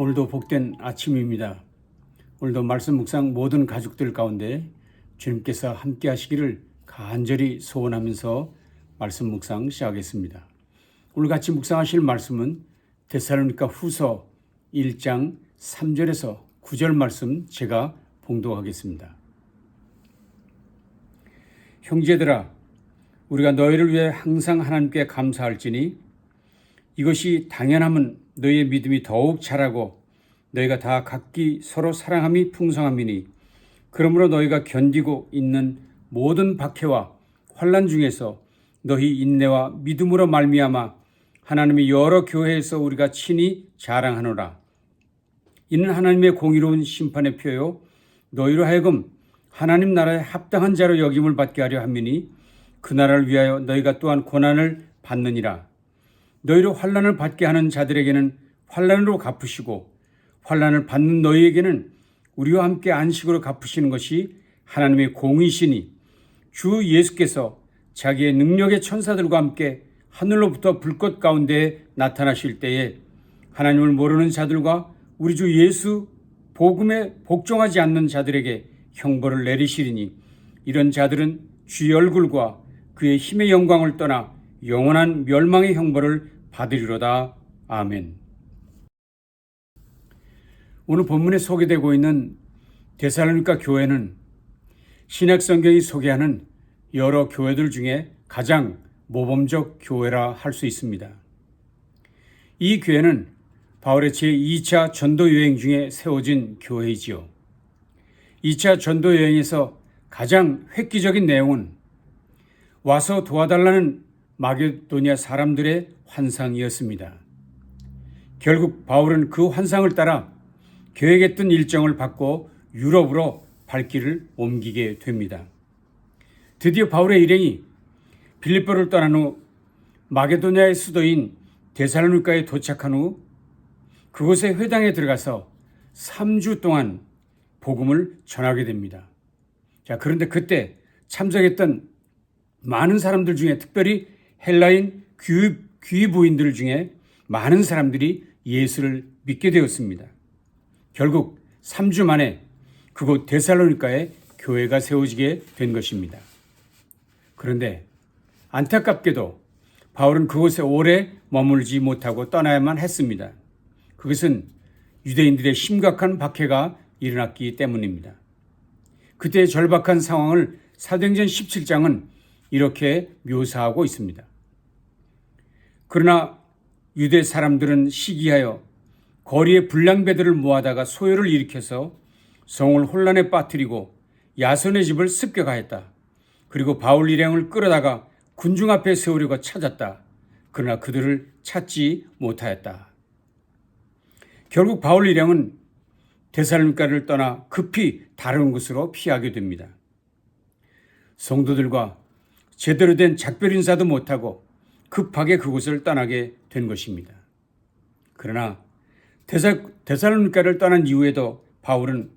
오늘도 복된 아침입니다. 오늘도 말씀 묵상 모든 가족들 가운데 주님께서 함께 하시기를 간절히 소원하면서 말씀 묵상 시작하겠습니다. 오늘 같이 묵상하실 말씀은 데살로니가 후서 1장 3절에서 9절 말씀 제가 봉독하겠습니다. 형제들아, 우리가 너희를 위해 항상 하나님께 감사할지니 이것이 당연함은 너희의 믿음이 더욱 자라고 너희가 다 각기 서로 사랑함이 풍성함이니 그러므로 너희가 견디고 있는 모든 박해와 환난 중에서 너희 인내와 믿음으로 말미암아 하나님의 여러 교회에서 우리가 친히 자랑하노라. 이는 하나님의 공의로운 심판의 표요 너희로 하여금 하나님 나라에 합당한 자로 여김을 받게 하려 함이니 그 나라를 위하여 너희가 또한 고난을 받느니라. 너희로 환난을 받게 하는 자들에게는 환난으로 갚으시고 환난을 받는 너희에게는 우리와 함께 안식으로 갚으시는 것이 하나님의 공의시니 주 예수께서 자기의 능력의 천사들과 함께 하늘로부터 불꽃 가운데 나타나실 때에 하나님을 모르는 자들과 우리 주 예수 복음에 복종하지 않는 자들에게 형벌을 내리시리니 이런 자들은 주의 얼굴과 그의 힘의 영광을 떠나 영원한 멸망의 형벌을 받으리로다. 아멘. 오늘 본문에 소개되고 있는 데살로니가 교회는 신약성경이 소개하는 여러 교회들 중에 가장 모범적 교회라 할 수 있습니다. 이 교회는 바울의 제2차 전도 여행 중에 세워진 교회이지요. 2차 전도 여행에서 가장 획기적인 내용은 와서 도와달라는 마게도니아 사람들의 환상이었습니다. 결국 바울은 그 환상을 따라 계획했던 일정을 받고 유럽으로 발길을 옮기게 됩니다. 드디어 바울의 일행이 빌립보를 떠난 후 마게도니아의 수도인 데살로니가에 도착한 후 그곳의 회당에 들어가서 3주 동안 복음을 전하게 됩니다. 그런데 그때 참석했던 많은 사람들 중에 특별히 헬라인 귀부인들 중에 많은 사람들이 예수를 믿게 되었습니다. 결국 3주 만에 그곳 데살로니가에 교회가 세워지게 된 것입니다. 그런데 안타깝게도 바울은 그곳에 오래 머물지 못하고 떠나야만 했습니다. 그것은 유대인들의 심각한 박해가 일어났기 때문입니다. 그때의 절박한 상황을 사도행전 17장은 이렇게 묘사하고 있습니다. 그러나 유대 사람들은 시기하여 거리에 불량배들을 모아다가 소요를 일으켜서 성을 혼란에 빠뜨리고 야손의 집을 습격하였다. 그리고 바울 일행을 끌어다가 군중 앞에 세우려고 찾았다. 그러나 그들을 찾지 못하였다. 결국 바울 일행은 데살로니가를 떠나 급히 다른 곳으로 피하게 됩니다. 성도들과 제대로 된 작별 인사도 못하고 급하게 그곳을 떠나게 된 것입니다. 그러나 데살로니가를 떠난 이후에도 바울은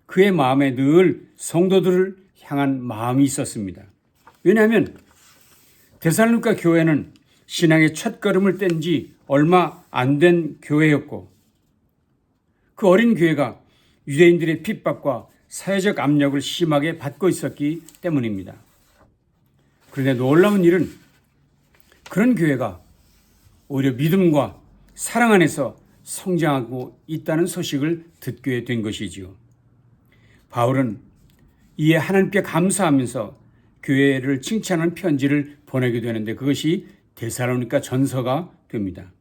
그의 마음에 늘 성도들을 향한 마음이 있었습니다. 왜냐하면 데살로니가 교회는 신앙의 첫걸음을 뗀 지 얼마 안 된 교회였고 그 어린 교회가 유대인들의 핍박과 사회적 압력을 심하게 받고 있었기 때문입니다. 그런데 놀라운 일은 그런 교회가 오히려 믿음과 사랑 안에서 성장하고 있다는 소식을 듣게 된 것이지요. 바울은 이에 하나님께 감사하면서 교회를 칭찬하는 편지를 보내게 되는데 그것이 데살로니가 전서가 됩니다.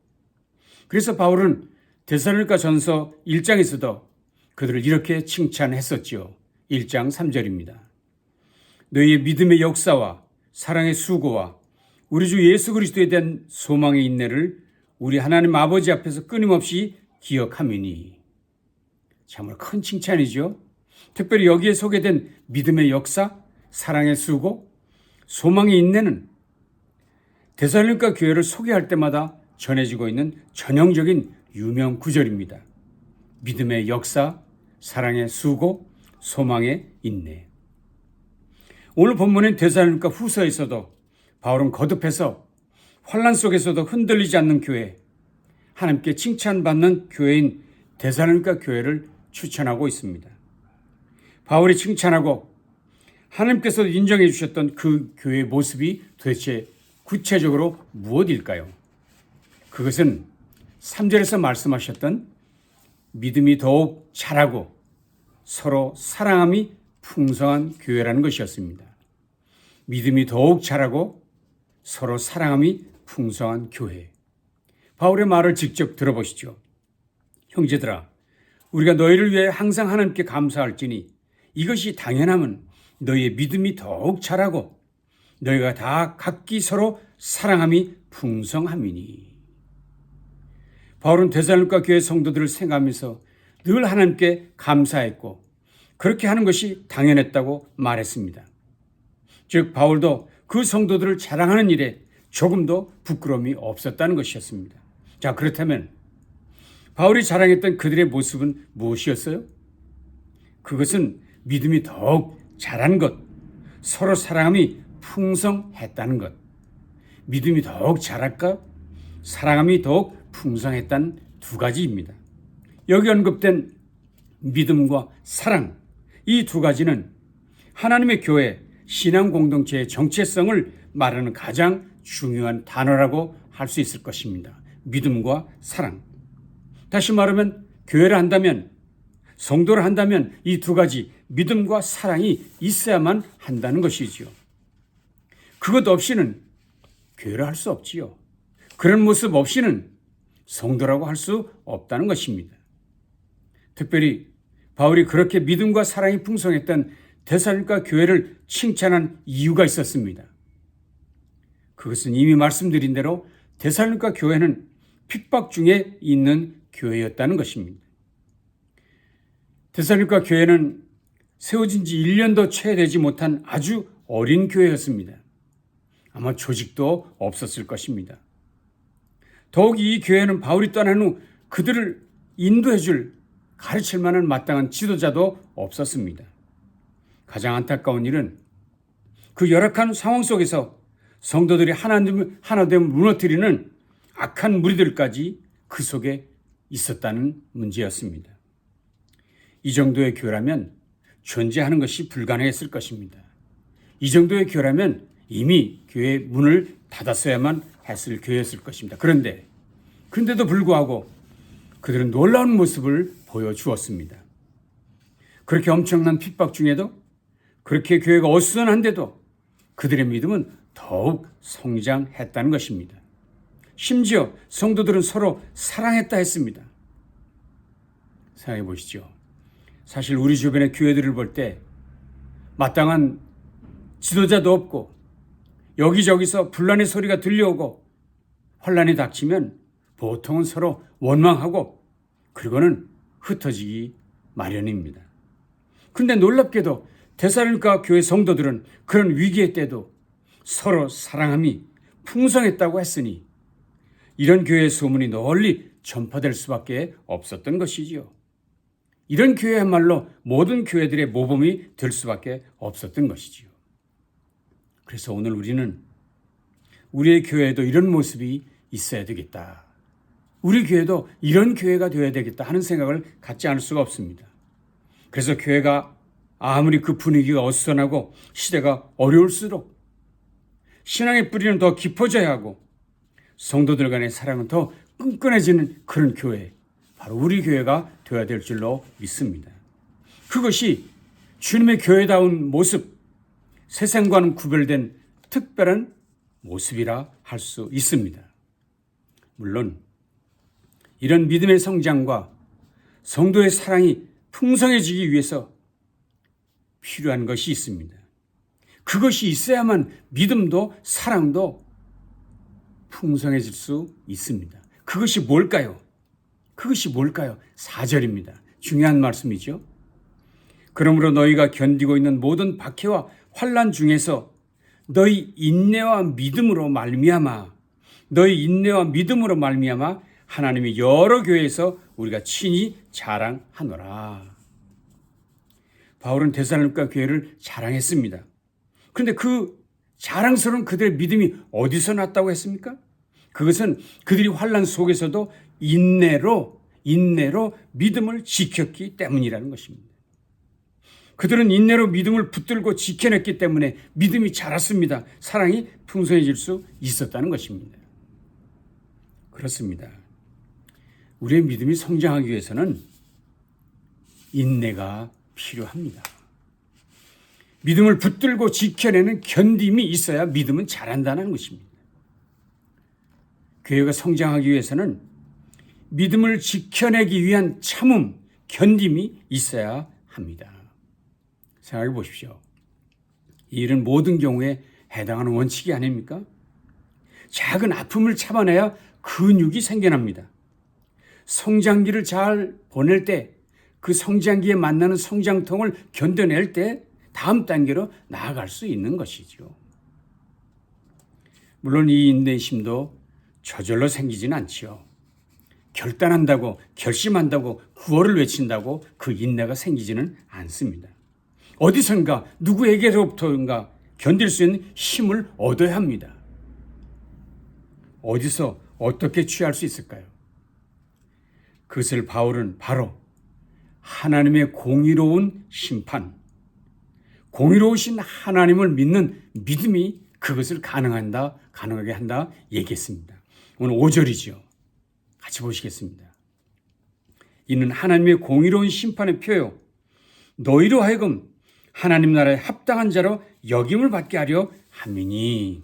그래서 바울은 데살로니가 전서 1장에서도 그들을 이렇게 칭찬했었지요. 1장 3절입니다. 너희의 믿음의 역사와 사랑의 수고와 우리 주 예수 그리스도에 대한 소망의 인내를 우리 하나님 아버지 앞에서 끊임없이 기억함이니. 정말 큰 칭찬이죠. 특별히 여기에 소개된 믿음의 역사, 사랑의 수고, 소망의 인내는 데살로니가 교회를 소개할 때마다 전해지고 있는 전형적인 유명 구절입니다. 믿음의 역사, 사랑의 수고, 소망의 인내. 오늘 본문인 데살로니가 후서에서도 바울은 거듭해서 환난 속에서도 흔들리지 않는 교회, 하나님께 칭찬받는 교회인 데살로니가 교회를 추천하고 있습니다. 바울이 칭찬하고 하나님께서 인정해 주셨던 그 교회의 모습이 도대체 구체적으로 무엇일까요? 그것은 3절에서 말씀하셨던 믿음이 더욱 자라고 서로 사랑함이 풍성한 교회라는 것이었습니다. 믿음이 더욱 자라고 서로 사랑함이 풍성한 교회. 바울의 말을 직접 들어보시죠. 형제들아, 우리가 너희를 위해 항상 하나님께 감사할지니 이것이 당연함은 너희의 믿음이 더욱 자라고 너희가 다 각기 서로 사랑함이 풍성함이니. 바울은 데살로니가 교회 성도들을 생각하면서 늘 하나님께 감사했고 그렇게 하는 것이 당연했다고 말했습니다. 즉 바울도 그 성도들을 자랑하는 일에 조금도 부끄러움이 없었다는 것이었습니다. 자, 그렇다면 바울이 자랑했던 그들의 모습은 무엇이었어요? 그것은 믿음이 더욱 자란 것, 서로 사랑함이 풍성했다는 것. 믿음이 더욱 자랄까? 사랑함이 더욱 풍성했다는 두 가지입니다. 여기 언급된 믿음과 사랑, 이 두 가지는 하나님의 교회, 신앙 공동체의 정체성을 말하는 가장 중요한 단어라고 할 수 있을 것입니다. 믿음과 사랑. 다시 말하면 교회를 한다면, 성도를 한다면 이 두 가지 믿음과 사랑이 있어야만 한다는 것이지요. 그것 없이는 교회를 할 수 없지요. 그런 모습 없이는 성도라고 할 수 없다는 것입니다. 특별히 바울이 그렇게 믿음과 사랑이 풍성했던 데살로니가 교회를 칭찬한 이유가 있었습니다. 그것은 이미 말씀드린 대로 데살로니가 교회는 핍박 중에 있는 교회였다는 것입니다. 데살로니가 교회는 세워진 지 1년도 채 되지 못한 아주 어린 교회였습니다. 아마 조직도 없었을 것입니다. 더욱이 이 교회는 바울이 떠난 후 그들을 인도해 줄 가르칠 만한 마땅한 지도자도 없었습니다. 가장 안타까운 일은 그 열악한 상황 속에서 성도들이 하나됨을 무너뜨리는 악한 무리들까지 그 속에 있었다는 문제였습니다. 이 정도의 교회라면 존재하는 것이 불가능했을 것입니다. 이 정도의 교회라면 이미 교회의 문을 닫았어야만 했을 교회였을 것입니다. 그런데도 불구하고 그들은 놀라운 모습을 보여주었습니다. 그렇게 엄청난 핍박 중에도, 그렇게 교회가 어수선한데도 그들의 믿음은 더욱 성장했다는 것입니다. 심지어 성도들은 서로 사랑했다 했습니다. 생각해 보시죠. 사실 우리 주변의 교회들을 볼 때 마땅한 지도자도 없고 여기저기서 분란의 소리가 들려오고 혼란이 닥치면 보통은 서로 원망하고 그리고는 흩어지기 마련입니다. 그런데 놀랍게도 데살로니가 교회 성도들은 그런 위기의 때도 서로 사랑함이 풍성했다고 했으니 이런 교회의 소문이 널리 전파될 수밖에 없었던 것이지요. 이런 교회야말로 모든 교회들의 모범이 될 수밖에 없었던 것이지요. 그래서 오늘 우리는 우리의 교회에도 이런 모습이 있어야 되겠다. 우리 교회도 이런 교회가 되어야 되겠다 하는 생각을 갖지 않을 수가 없습니다. 그래서 교회가 아무리 그 분위기가 어수선하고 시대가 어려울수록 신앙의 뿌리는 더 깊어져야 하고 성도들 간의 사랑은 더 끈끈해지는 그런 교회, 바로 우리 교회가 되어야 될 줄로 믿습니다. 그것이 주님의 교회다운 모습, 세상과는 구별된 특별한 모습이라 할 수 있습니다. 물론 이런 믿음의 성장과 성도의 사랑이 풍성해지기 위해서 필요한 것이 있습니다. 그것이 있어야만 믿음도 사랑도 풍성해질 수 있습니다. 그것이 뭘까요? 4절입니다. 중요한 말씀이죠. 그러므로 너희가 견디고 있는 모든 박해와 환난 중에서 너희 인내와 믿음으로 말미암아 하나님이 여러 교회에서 우리가 친히 자랑하노라. 바울은 데살로니가 교회를 자랑했습니다. 그런데 그 자랑스러운 그들의 믿음이 어디서 났다고 했습니까? 그것은 그들이 환난 속에서도 인내로 인내로 믿음을 지켰기 때문이라는 것입니다. 그들은 인내로 믿음을 붙들고 지켜냈기 때문에 믿음이 자랐습니다. 사랑이 풍성해질 수 있었다는 것입니다. 그렇습니다. 우리의 믿음이 성장하기 위해서는 인내가 필요합니다. 믿음을 붙들고 지켜내는 견딤이 있어야 믿음은 자란다는 것입니다. 교회가 성장하기 위해서는 믿음을 지켜내기 위한 참음, 견딤이 있어야 합니다. 생각해 보십시오. 이 일은 모든 경우에 해당하는 원칙이 아닙니까? 작은 아픔을 참아내야 근육이 생겨납니다. 성장기를 잘 보낼 때, 그 성장기에 만나는 성장통을 견뎌낼 때 다음 단계로 나아갈 수 있는 것이죠. 물론 이 인내심도 저절로 생기지는 않지요. 결단한다고, 결심한다고, 구호를 외친다고 그 인내가 생기지는 않습니다. 어디선가 누구에게로부터인가 견딜 수 있는 힘을 얻어야 합니다. 어디서 어떻게 취할 수 있을까요? 그것을 바울은 바로 하나님의 공의로운 심판, 공의로우신 하나님을 믿는 믿음이 그것을 가능하게 한다 얘기했습니다. 오늘 5절이죠. 같이 보시겠습니다. 이는 하나님의 공의로운 심판의 표요 너희로 하여금 하나님 나라에 합당한 자로 여김을 받게 하려 함이니.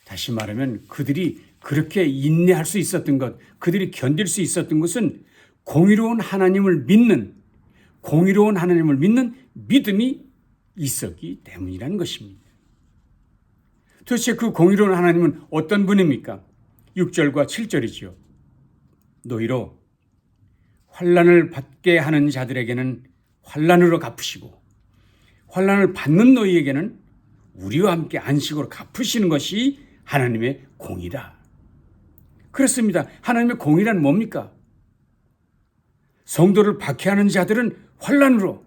다시 말하면 그들이 그렇게 인내할 수 있었던 것, 그들이 견딜 수 있었던 것은 공의로운 하나님을 믿는 믿음이 있었기 때문이라는 것입니다. 도대체 그 공의로운 하나님은 어떤 분입니까? 6절과 7절이지요. 너희로 환난을 받게 하는 자들에게는 환난으로 갚으시고 환난을 받는 너희에게는 우리와 함께 안식으로 갚으시는 것이 하나님의 공의라. 그렇습니다. 하나님의 공의란 뭡니까? 성도를 박해하는 자들은 환난으로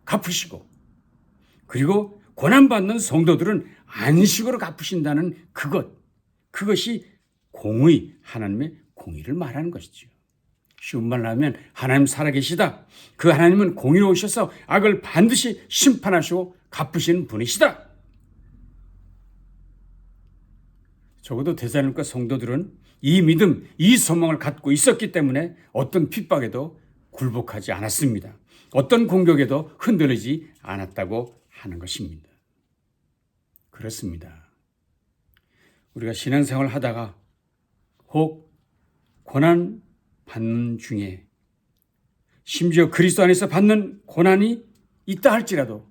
갚으시고 그리고 고난받는 성도들은 안식으로 갚으신다는 그것이 공의, 하나님의 공의를 말하는 것이죠. 쉬운 말로 하면 하나님 살아계시다. 그 하나님은 공의로우셔서 악을 반드시 심판하시고 갚으시는 분이시다. 적어도 데살로니가 성도들은 이 믿음, 이 소망을 갖고 있었기 때문에 어떤 핍박에도 굴복하지 않았습니다. 어떤 공격에도 흔들리지 않았다고 하는 것입니다. 그렇습니다. 우리가 신앙생활을 하다가 혹 고난 받는 중에 심지어 그리스도 안에서 받는 고난이 있다 할지라도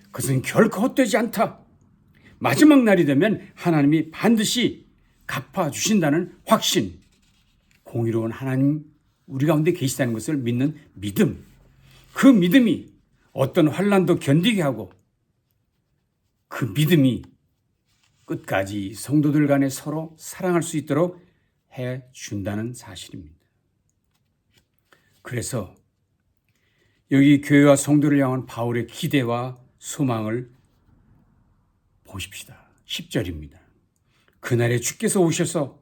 그것은 결코 헛되지 않다. 마지막 날이 되면 하나님이 반드시 갚아주신다는 확신, 공의로운 하나님 우리 가운데 계시다는 것을 믿는 믿음, 그 믿음이 어떤 환난도 견디게 하고 그 믿음이 끝까지 성도들 간에 서로 사랑할 수 있도록 해준다는 사실입니다. 그래서 여기 교회와 성도를 향한 바울의 기대와 소망을 보십시다. 10절입니다. 그날에 주께서 오셔서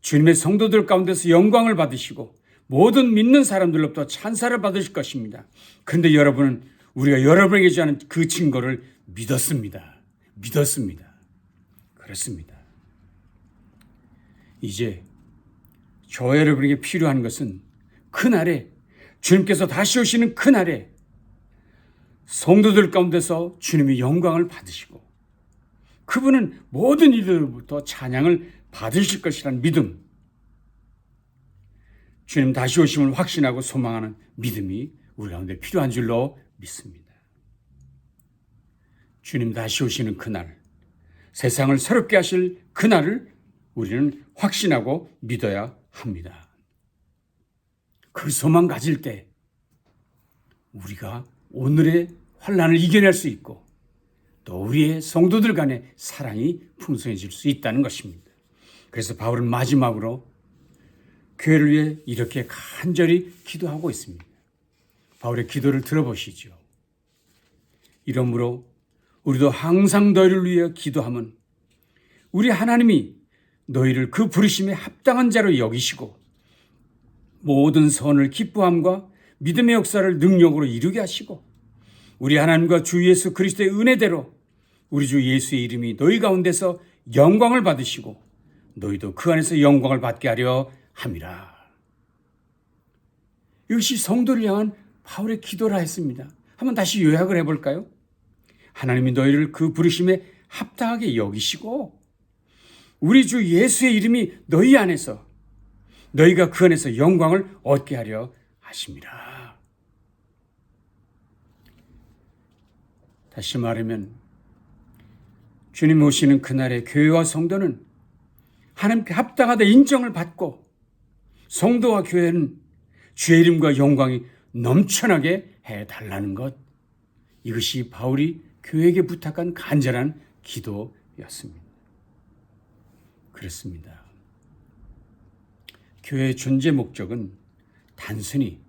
주님의 성도들 가운데서 영광을 받으시고 모든 믿는 사람들로부터 찬사를 받으실 것입니다. 그런데 여러분은 우리가 여러분에게 주는 그 증거를 믿었습니다. 그렇습니다. 이제 저와 여러분에게 필요한 것은 그날에 주님께서 다시 오시는 그날에 성도들 가운데서 주님의 영광을 받으시고 그분은 모든 이들로부터 찬양을 받으실 것이라는 믿음, 주님 다시 오심을 확신하고 소망하는 믿음이 우리 가운데 필요한 줄로 믿습니다. 주님 다시 오시는 그날, 세상을 새롭게 하실 그날을 우리는 확신하고 믿어야 합니다. 그 소망 가질 때 우리가 오늘의 환난을 이겨낼 수 있고 또 우리의 성도들 간의 사랑이 풍성해질 수 있다는 것입니다. 그래서 바울은 마지막으로 교회를 위해 이렇게 간절히 기도하고 있습니다. 바울의 기도를 들어보시죠. 이러므로 우리도 항상 너희를 위해 기도하면 우리 하나님이 너희를 그 부르심에 합당한 자로 여기시고 모든 선을 기뻐함과 믿음의 역사를 능력으로 이루게 하시고 우리 하나님과 주 예수 그리스도의 은혜대로 우리 주 예수의 이름이 너희 가운데서 영광을 받으시고 너희도 그 안에서 영광을 받게 하려 함이라. 이것이 성도를 향한 바울의 기도라 했습니다. 한번 다시 요약을 해볼까요? 하나님이 너희를 그 부르심에 합당하게 여기시고 우리 주 예수의 이름이 너희 안에서 너희가 그 안에서 영광을 얻게 하려 하심이라. 다시 말하면 주님 오시는 그날의 교회와 성도는 하나님께 합당하다 인정을 받고 성도와 교회는 주의 이름과 영광이 넘쳐나게 해달라는 것. 이것이 바울이 교회에게 부탁한 간절한 기도였습니다. 그렇습니다. 교회의 존재 목적은 단순히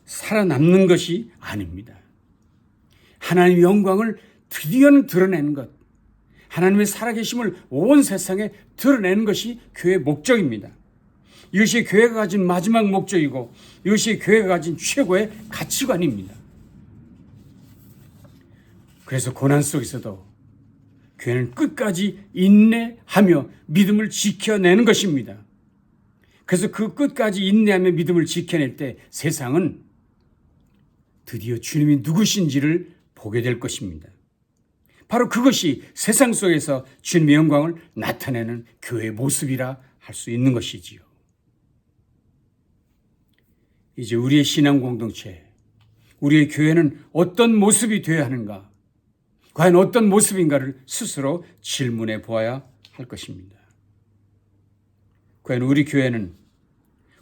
살아남는 것이 아닙니다. 하나님의 영광을 드디어 드러내는 것, 하나님의 살아계심을 온 세상에 드러내는 것이 교회의 목적입니다. 이것이 교회가 가진 마지막 목적이고 이것이 교회가 가진 최고의 가치관입니다. 그래서 고난 속에서도 교회는 끝까지 인내하며 믿음을 지켜내는 것입니다. 그래서 그 끝까지 인내하며 믿음을 지켜낼 때 세상은 드디어 주님이 누구신지를 보게 될 것입니다. 바로 그것이 세상 속에서 주님의 영광을 나타내는 교회의 모습이라 할 수 있는 것이지요. 이제 우리의 신앙 공동체, 우리의 교회는 어떤 모습이 되어야 하는가? 과연 어떤 모습인가를 스스로 질문해 보아야 할 것입니다. 과연 우리 교회는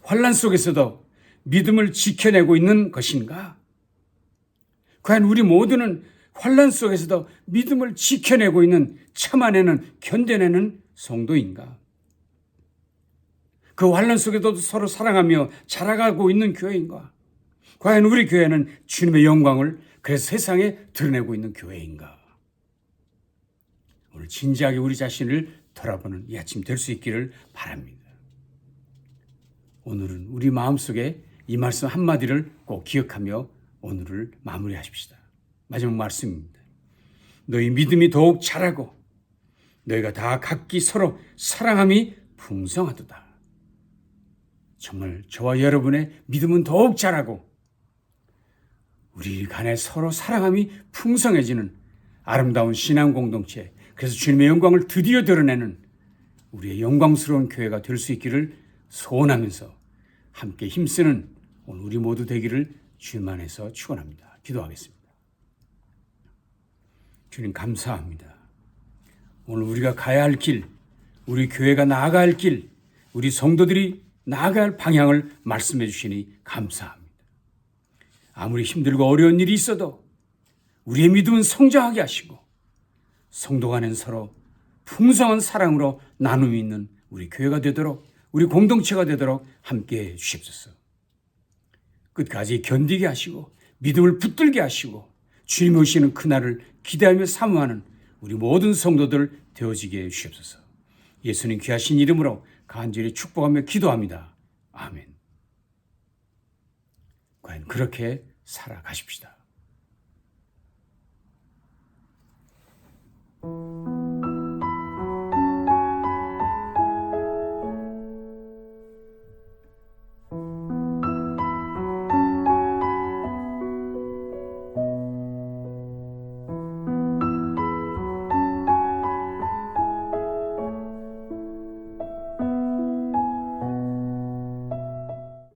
환난 속에서도 믿음을 지켜내고 있는 것인가? 과연 우리 모두는 환난 속에서도 믿음을 지켜내고 있는, 참아내는, 견뎌내는 성도인가? 그 환난 속에도 서로 사랑하며 자라가고 있는 교회인가? 과연 우리 교회는 주님의 영광을 그래서 세상에 드러내고 있는 교회인가? 오늘 진지하게 우리 자신을 돌아보는 이 아침 될 수 있기를 바랍니다. 오늘은 우리 마음속에 이 말씀 한마디를 꼭 기억하며 오늘을 마무리하십시다. 마지막 말씀입니다. 너희 믿음이 더욱 자라고 너희가 다 각기 서로 사랑함이 풍성하도다. 정말 저와 여러분의 믿음은 더욱 자라고 우리 간에 서로 사랑함이 풍성해지는 아름다운 신앙 공동체, 그래서 주님의 영광을 드디어 드러내는 우리의 영광스러운 교회가 될 수 있기를 소원하면서 함께 힘쓰는 오늘 우리 모두 되기를 주님 안에서 축원합니다. 기도하겠습니다. 주님 감사합니다. 오늘 우리가 가야 할 길, 우리 교회가 나아가야 할 길, 우리 성도들이 나아가야 할 방향을 말씀해 주시니 감사합니다. 아무리 힘들고 어려운 일이 있어도 우리의 믿음은 성장하게 하시고 성도 간엔 서로 풍성한 사랑으로 나눔이 있는 우리 교회가 되도록, 우리 공동체가 되도록 함께해 주십소서. 끝까지 견디게 하시고 믿음을 붙들게 하시고 주님 오시는 그날을 기대하며 사모하는 우리 모든 성도들 되어지게 해 주십소서. 예수님 귀하신 이름으로 간절히 축복하며 기도합니다. 아멘. 과연 그렇게 살아가십시다.